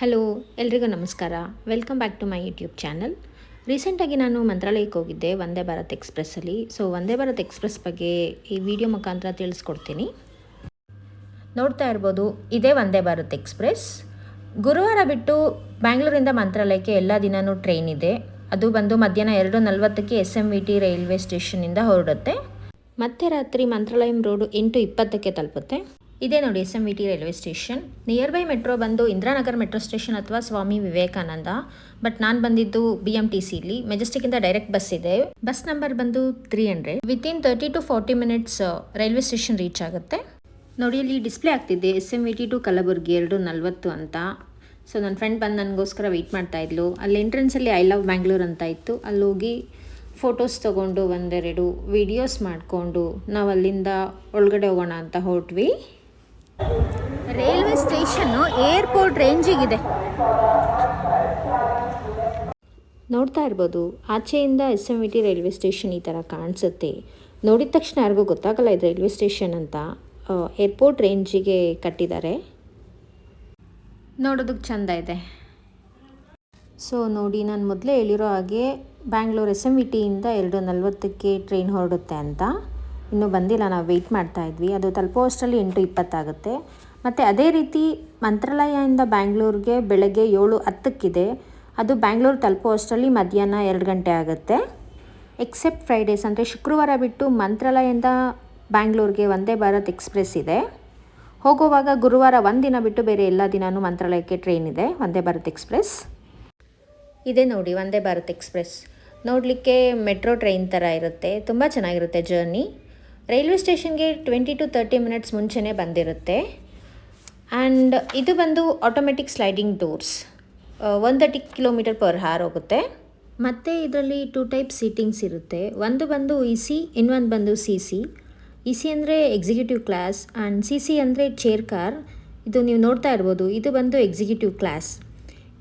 Hello, ಎಲ್ರಿಗೂ ನಮಸ್ಕಾರ. Welcome back to my YouTube channel. ರೀಸೆಂಟಾಗಿ ನಾನು ಮಂತ್ರಾಲಯಕ್ಕೆ ಹೋಗಿದ್ದೆ ವಂದೇ ಭಾರತ್ ಎಕ್ಸ್‌ಪ್ರೆಸ್ಸಲ್ಲಿ. ಸೊ ವಂದೇ ಭಾರತ್ ಎಕ್ಸ್‌ಪ್ರೆಸ್ ಬಗ್ಗೆ ಈ ವಿಡಿಯೋ ಮುಖಾಂತರ ತಿಳಿಸ್ಕೊಡ್ತೀನಿ. ನೋಡ್ತಾ ಇರ್ಬೋದು, ಇದೇ ವಂದೇ ಭಾರತ್ ಎಕ್ಸ್‌ಪ್ರೆಸ್. ಗುರುವಾರ ಬಿಟ್ಟು ಬ್ಯಾಂಗ್ಳೂರಿಂದ ಮಂತ್ರಾಲಯಕ್ಕೆ ಎಲ್ಲ ದಿನವೂ ಟ್ರೈನ್ ಇದೆ. ಅದು ಬಂದು ಮಧ್ಯಾಹ್ನ 2:40ಕ್ಕೆ SMVT ರೈಲ್ವೆ ಸ್ಟೇಷನಿಂದ ಹೊರಡುತ್ತೆ. ಮತ್ತೆ ರಾತ್ರಿ ಮಂತ್ರಾಲಯಂ ರೋಡು 8:20ಕ್ಕೆ ತಲುಪುತ್ತೆ. ಇದೇ ನೋಡಿ SMVT railway station. Near by metro ಬಂದು ಇಂದಿರಾನಗರ್ ಮೆಟ್ರೋ ಸ್ಟೇಷನ್ ಅಥವಾ ಸ್ವಾಮಿ ವಿವೇಕಾನಂದ. ಬಟ್ ನಾನು ಬಂದಿದ್ದು BMTCಲಿ. ಮೆಜೆಸ್ಟಿಕ್ಕಿಂದ ಡೈರೆಕ್ಟ್ ಬಸ್ ಇದೆ. ಬಸ್ ನಂಬರ್ ಬಂದು 300. Within 30 to 40 minutes railway station reach ಆಗುತ್ತೆ. ನೋಡಿ, ಇಲ್ಲಿ ಡಿಸ್ಪ್ಲೇ ಆಗ್ತಿದೆ SMVT ಟು ಕಲಬುರ್ಗಿ 2:40 ಅಂತ. ಸೊ ನನ್ನ ಫ್ರೆಂಡ್ ಬಂದು ನನಗೋಸ್ಕರ ವೆಯ್ಟ್ ಮಾಡ್ತಾ ಇದ್ಲು. ಅಲ್ಲಿ ಎಂಟ್ರೆನ್ಸಲ್ಲಿ ಐ ಲವ್ ಬ್ಯಾಂಗ್ಳೂರ್ ಅಂತ ಇತ್ತು. ಅಲ್ಲಿ ಹೋಗಿ ಫೋಟೋಸ್ ತೊಗೊಂಡು ಒಂದೆರಡು ವಿಡಿಯೋಸ್ ಮಾಡಿಕೊಂಡು ನಾವು ಅಲ್ಲಿಂದ ಒಳಗಡೆ ಹೋಗೋಣ ಅಂತ ಹೊರಟ್ವಿ. ರೈಲ್ವೆ ಸ್ಟೇಷನ್ನು ಏರ್ಪೋರ್ಟ್ ರೇಂಜಿಗಿದೆ. ನೋಡ್ತಾ ಇರ್ಬೋದು, ಆಚೆಯಿಂದ SMVT ರೈಲ್ವೆ ಸ್ಟೇಷನ್ ಈ ಥರ ಕಾಣಿಸುತ್ತೆ. ನೋಡಿದ ತಕ್ಷಣ ಯಾರಿಗೂ ಗೊತ್ತಾಗಲ್ಲ ಇದು ರೈಲ್ವೆ ಸ್ಟೇಷನ್ ಅಂತ. ಏರ್ಪೋರ್ಟ್ ರೇಂಜಿಗೆ ಕಟ್ಟಿದ್ದಾರೆ. ನೋಡೋದಕ್ಕೆ ಚೆಂದ ಇದೆ. ಸೊ ನೋಡಿ, ನಾನು ಮೊದಲೇ ಹೇಳಿರೋ ಹಾಗೆ ಬ್ಯಾಂಗ್ಳೂರ್ SMVTಯಿಂದ 2:40ಕ್ಕೆ ಟ್ರೈನ್ ಹೊರಡುತ್ತೆ ಅಂತ. ಇನ್ನೂ ಬಂದಿಲ್ಲ, ನಾವು ವೆಯ್ಟ್ ಮಾಡ್ತಾ ಇದ್ವಿ. ಅದು ತಲುಪೋ ಅಷ್ಟರಲ್ಲಿ 8:20 ಆಗುತ್ತೆ. ಮತ್ತು ಅದೇ ರೀತಿ ಮಂತ್ರಾಲಯದಿಂದ ಬ್ಯಾಂಗ್ಳೂರಿಗೆ ಬೆಳಗ್ಗೆ 7:10ಕ್ಕಿದೆ. ಅದು ಬ್ಯಾಂಗ್ಳೂರು ತಲುಪೋ ಅಷ್ಟರಲ್ಲಿ ಮಧ್ಯಾಹ್ನ 2 ಗಂಟೆ ಆಗುತ್ತೆ. ಎಕ್ಸೆಪ್ಟ್ ಫ್ರೈಡೇಸ್ ಅಂದರೆ ಶುಕ್ರವಾರ ಬಿಟ್ಟು ಮಂತ್ರಾಲಯದಿಂದ ಬ್ಯಾಂಗ್ಳೂರಿಗೆ ವಂದೇ ಭಾರತ್ ಎಕ್ಸ್‌ಪ್ರೆಸ್ ಇದೆ. ಹೋಗುವಾಗ ಗುರುವಾರ ಒಂದಿನ ಬಿಟ್ಟು ಬೇರೆ ಎಲ್ಲ ದಿನವೂ ಮಂತ್ರಾಲಯಕ್ಕೆ ಟ್ರೈನ್ ಇದೆ, ವಂದೇ ಭಾರತ್ ಎಕ್ಸ್‌ಪ್ರೆಸ್. ಇದೇ ನೋಡಿ ವಂದೇ ಭಾರತ್ ಎಕ್ಸ್‌ಪ್ರೆಸ್. ನೋಡಲಿಕ್ಕೆ ಮೆಟ್ರೋ ಟ್ರೈನ್ ಥರ ಇರುತ್ತೆ. ತುಂಬ ಚೆನ್ನಾಗಿರುತ್ತೆ ಜರ್ನಿ. ರೈಲ್ವೆ ಸ್ಟೇಷನ್ಗೆ 20 to 30 ಮಿನಿಟ್ಸ್ ಮುಂಚೆನೇ ಬಂದಿರುತ್ತೆ. ಆ್ಯಂಡ್ ಇದು ಬಂದು ಆಟೋಮೆಟಿಕ್ ಸ್ಲೈಡಿಂಗ್ ಡೋರ್ಸ್. 130 km/h ಹೋಗುತ್ತೆ. ಮತ್ತು ಇದರಲ್ಲಿ 2 ಟೈಪ್ ಸೀಟಿಂಗ್ಸ್ ಇರುತ್ತೆ. ಒಂದು ಬಂದು EC, ಇನ್ನೊಂದು ಬಂದು CC. EC ಅಂದರೆ ಎಕ್ಸಿಕ್ಯೂಟಿವ್ ಕ್ಲಾಸ್ ಆ್ಯಂಡ್ CC ಅಂದರೆ ಚೇರ್ ಕಾರ್. ಇದು ನೀವು ನೋಡ್ತಾ ಇರ್ಬೋದು, ಇದು ಬಂದು ಎಕ್ಸಿಕ್ಯೂಟಿವ್ ಕ್ಲಾಸ್.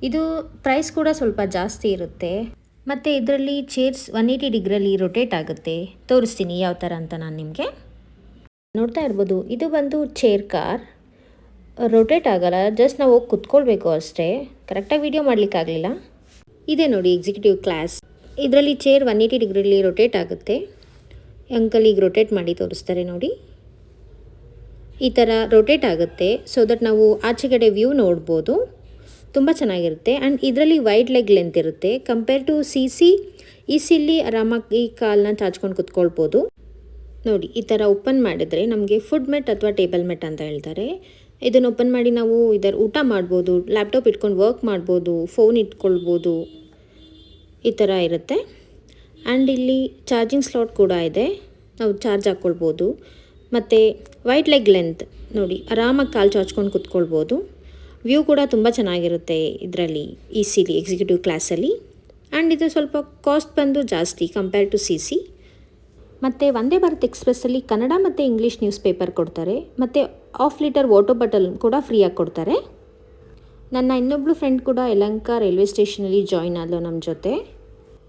ಇದು ಪ್ರೈಸ್ ಕೂಡ ಸ್ವಲ್ಪ ಜಾಸ್ತಿ ಇರುತ್ತೆ. ಮತ್ತು ಇದರಲ್ಲಿ ಚೇರ್ಸ್ 180 ಡಿಗ್ರಿಯಲ್ಲಿ ರೊಟೇಟ್ ಆಗುತ್ತೆ. ತೋರಿಸ್ತೀನಿ ಯಾವ ಥರ ಅಂತ ನಾನು ನಿಮಗೆ. ನೋಡ್ತಾ ಇರ್ಬೋದು, ಇದು ಬಂದು ಚೇರ್ ಕಾರ್. ರೊಟೇಟ್ ಆಗಲ್ಲ, ಜಸ್ಟ್ ನಾವು ಹೋಗಿ ಕುತ್ಕೊಳ್ಬೇಕು ಅಷ್ಟೇ. ಕರೆಕ್ಟಾಗಿ ವಿಡಿಯೋ ಮಾಡಲಿಕ್ಕಾಗಲಿಲ್ಲ. ಇದೇ ನೋಡಿ ಎಕ್ಸಿಕ್ಯೂಟಿವ್ ಕ್ಲಾಸ್. ಇದರಲ್ಲಿ ಚೇರ್ 180 ಡಿಗ್ರಿಯಲ್ಲಿ ರೊಟೇಟ್ ಆಗುತ್ತೆ. ಅಂಕಲ್ ಈಗ ರೊಟೇಟ್ ಮಾಡಿ ತೋರಿಸ್ತಾರೆ ನೋಡಿ. ಈ ಥರ ರೊಟೇಟ್ ಆಗುತ್ತೆ ಸೊ ದಟ್ ನಾವು ಆಚೆಗಡೆ ವ್ಯೂ ನೋಡ್ಬೋದು. ತುಂಬ ಚೆನ್ನಾಗಿರುತ್ತೆ. ಆ್ಯಂಡ್ ಇದರಲ್ಲಿ ವೈಡ್ ಲೆಗ್ ಲೆಂತ್ ಇರುತ್ತೆ ಕಂಪೇರ್ ಟು CC. ECಲಿ ಆರಾಮಾಗಿ ಕಾಲನ್ನ ಚಾಚ್ಕೊಂಡು ಕುತ್ಕೊಳ್ಬೋದು. ನೋಡಿ, ಈ ಥರ ಓಪನ್ ಮಾಡಿದರೆ ನಮಗೆ ಫುಡ್ ಮೆಟ್ ಅಥವಾ ಟೇಬಲ್ ಮೆಟ್ ಅಂತ ಹೇಳ್ತಾರೆ. ಇದನ್ನು ಓಪನ್ ಮಾಡಿ ನಾವು ಇದರ ಊಟ ಮಾಡ್ಬೋದು, ಲ್ಯಾಪ್ಟಾಪ್ ಇಟ್ಕೊಂಡು ವರ್ಕ್ ಮಾಡ್ಬೋದು, ಫೋನ್ ಇಟ್ಕೊಳ್ಬೋದು, ಈ ಥರ ಇರುತ್ತೆ. ಆ್ಯಂಡ್ ಇಲ್ಲಿ ಚಾರ್ಜಿಂಗ್ ಸ್ಲಾಟ್ ಕೂಡ ಇದೆ, ನಾವು ಚಾರ್ಜ್ ಹಾಕ್ಕೊಳ್ಬೋದು. ಮತ್ತು ವೈಡ್ ಲೆಗ್ ಲೆಂತ್ ನೋಡಿ, ಆರಾಮಾಗಿ ಕಾಲು ಚಾಚ್ಕೊಂಡು ಕುತ್ಕೊಳ್ಬೋದು. ವ್ಯೂ ಕೂಡ ತುಂಬ ಚೆನ್ನಾಗಿರುತ್ತೆ ಇದರಲ್ಲಿ, ECಲಿ ಎಕ್ಸಿಕ್ಯೂಟಿವ್ ಕ್ಲಾಸಲ್ಲಿ. ಆ್ಯಂಡ್ ಇದು ಸ್ವಲ್ಪ ಕಾಸ್ಟ್ ಬಂದು ಜಾಸ್ತಿ ಕಂಪೇರ್ ಟು CC. ಮತ್ತು ವಂದೇ ಭಾರತ್ ಎಕ್ಸ್‌ಪ್ರೆಸ್ಸಲ್ಲಿ ಕನ್ನಡ ಮತ್ತು ಇಂಗ್ಲೀಷ್ ನ್ಯೂಸ್ ಪೇಪರ್ ಕೊಡ್ತಾರೆ. ಮತ್ತು ½ ಲೀಟರ್ ವಾಟರ್ ಬಾಟಲ್ ಕೂಡ ಫ್ರೀಯಾಗಿ ಕೊಡ್ತಾರೆ. ನನ್ನ ಇನ್ನೊಬ್ಬಳು ಫ್ರೆಂಡ್ ಕೂಡ ಯಲಹಂಕ ರೈಲ್ವೆ ಸ್ಟೇಷನಲ್ಲಿ ಜಾಯಿನ್ ಆದಳು ನಮ್ಮ ಜೊತೆ.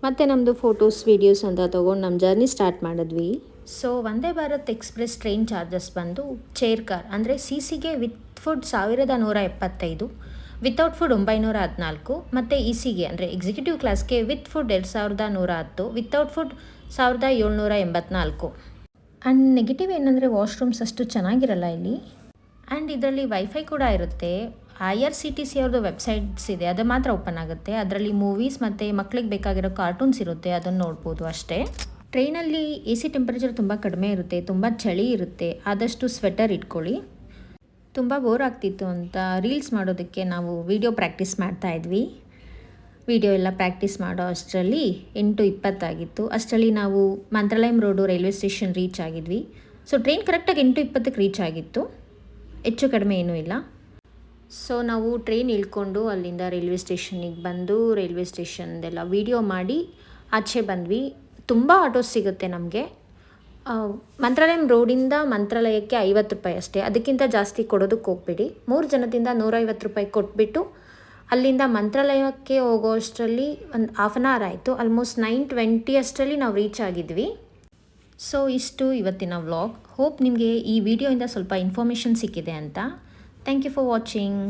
ಮತ್ತು ನಮ್ಮದು ಫೋಟೋಸ್ ವೀಡಿಯೋಸ್ ಅಂತ ತೊಗೊಂಡು ನಮ್ಮ ಜರ್ನಿ ಸ್ಟಾರ್ಟ್ ಮಾಡಿದ್ವಿ. So Vande Bharat express train charges ಬಂದು ಚೇರ್ ಕಾರ್ ಅಂದರೆ CCಗೆ ವಿತ್ ಫುಡ್ 1175, ವಿತೌಟ್ ಫುಡ್ 914, ಮತ್ತು ECಗೆ ಅಂದರೆ ಎಕ್ಸಿಕ್ಯೂಟಿವ್ ಕ್ಲಾಸ್ಗೆ with food 2110, without food 1784. And negative ಏನಂದರೆ ವಾಶ್ರೂಮ್ಸ್ ಅಷ್ಟು ಚೆನ್ನಾಗಿರಲ್ಲ ಇಲ್ಲಿ. ಆ್ಯಂಡ್ ಇದರಲ್ಲಿ ವೈಫೈ ಕೂಡ ಇರುತ್ತೆ. IRCTC ಅವ್ರದ್ದು ವೆಬ್ಸೈಟ್ಸ್ ಇದೆ, ಅದು ಮಾತ್ರ ಓಪನ್ ಆಗುತ್ತೆ. ಅದರಲ್ಲಿ ಮೂವೀಸ್ ಮತ್ತು ಮಕ್ಳಿಗೆ ಬೇಕಾಗಿರೋ ಕಾರ್ಟೂನ್ಸ್ ಇರುತ್ತೆ, ಅದನ್ನು ನೋಡ್ಬೋದು ಅಷ್ಟೇ. ಟ್ರೈನಲ್ಲಿ AC ಟೆಂಪರೇಚರ್ ತುಂಬ ಕಡಿಮೆ ಇರುತ್ತೆ, ತುಂಬ ಚಳಿ ಇರುತ್ತೆ. ಆದಷ್ಟು ಸ್ವೆಟರ್ ಇಟ್ಕೊಳ್ಳಿ. ತುಂಬ ಬೋರ್ ಆಗ್ತಿತ್ತು ಅಂತ ರೀಲ್ಸ್ ಮಾಡೋದಕ್ಕೆ ನಾವು ವಿಡಿಯೋ ಪ್ರಾಕ್ಟೀಸ್ ಮಾಡ್ತಾಯಿದ್ವಿ. ವಿಡಿಯೋ ಎಲ್ಲ ಪ್ರಾಕ್ಟೀಸ್ ಮಾಡೋ ಅಷ್ಟರಲ್ಲಿ 8:20 ಆಗಿತ್ತು. ಅಷ್ಟರಲ್ಲಿ ನಾವು Mantralayam road railway station reach ಆಗಿದ್ವಿ. ಸೊ ಟ್ರೈನ್ ಕರೆಕ್ಟಾಗಿ 8:20ಕ್ಕೆ ರೀಚ್ ಆಗಿತ್ತು, ಹೆಚ್ಚು ಕಡಿಮೆ ಏನೂ ಇಲ್ಲ. ಸೊ ನಾವು ಟ್ರೈನ್ ಇಳ್ಕೊಂಡು ಅಲ್ಲಿಂದ ರೈಲ್ವೆ ಸ್ಟೇಷನಿಗೆ ಬಂದು ರೈಲ್ವೆ ಸ್ಟೇಷನ್ದೆಲ್ಲ ವಿಡಿಯೋ ಮಾಡಿ ಆಚೆ ಬಂದ್ವಿ. ತುಂಬ ಆಟೋಸ್ ಸಿಗುತ್ತೆ ನಮಗೆ. ಮಂತ್ರಾಲಯಂ ರೋಡಿಂದ ಮಂತ್ರಾಲಯಕ್ಕೆ 50 ರೂಪಾಯಿ ಅಷ್ಟೇ, ಅದಕ್ಕಿಂತ ಜಾಸ್ತಿ ಕೊಡೋದಕ್ಕೆ ಹೋಗ್ಬೇಡಿ. 3 ಜನದಿಂದ 150 ರೂಪಾಯಿ ಕೊಟ್ಬಿಟ್ಟು ಅಲ್ಲಿಂದ ಮಂತ್ರಾಲಯಕ್ಕೆ ಹೋಗೋ ಅಷ್ಟರಲ್ಲಿ ಒಂದು ½ ಆನ್ ಅವರ್ ಆಯಿತು. ಆಲ್ಮೋಸ್ಟ್ 9:20 ಅಷ್ಟರಲ್ಲಿ ನಾವು ರೀಚ್ ಆಗಿದ್ವಿ. ಸೊ ಇಷ್ಟು ಇವತ್ತಿನ ವ್ಲಾಗ್. ಹೋಪ್ ನಿಮಗೆ ಈ ವಿಡಿಯೋಯಿಂದ ಸ್ವಲ್ಪ ಇನ್ಫಾರ್ಮೇಷನ್ ಸಿಕ್ಕಿದೆ ಅಂತ. Thank you for watching.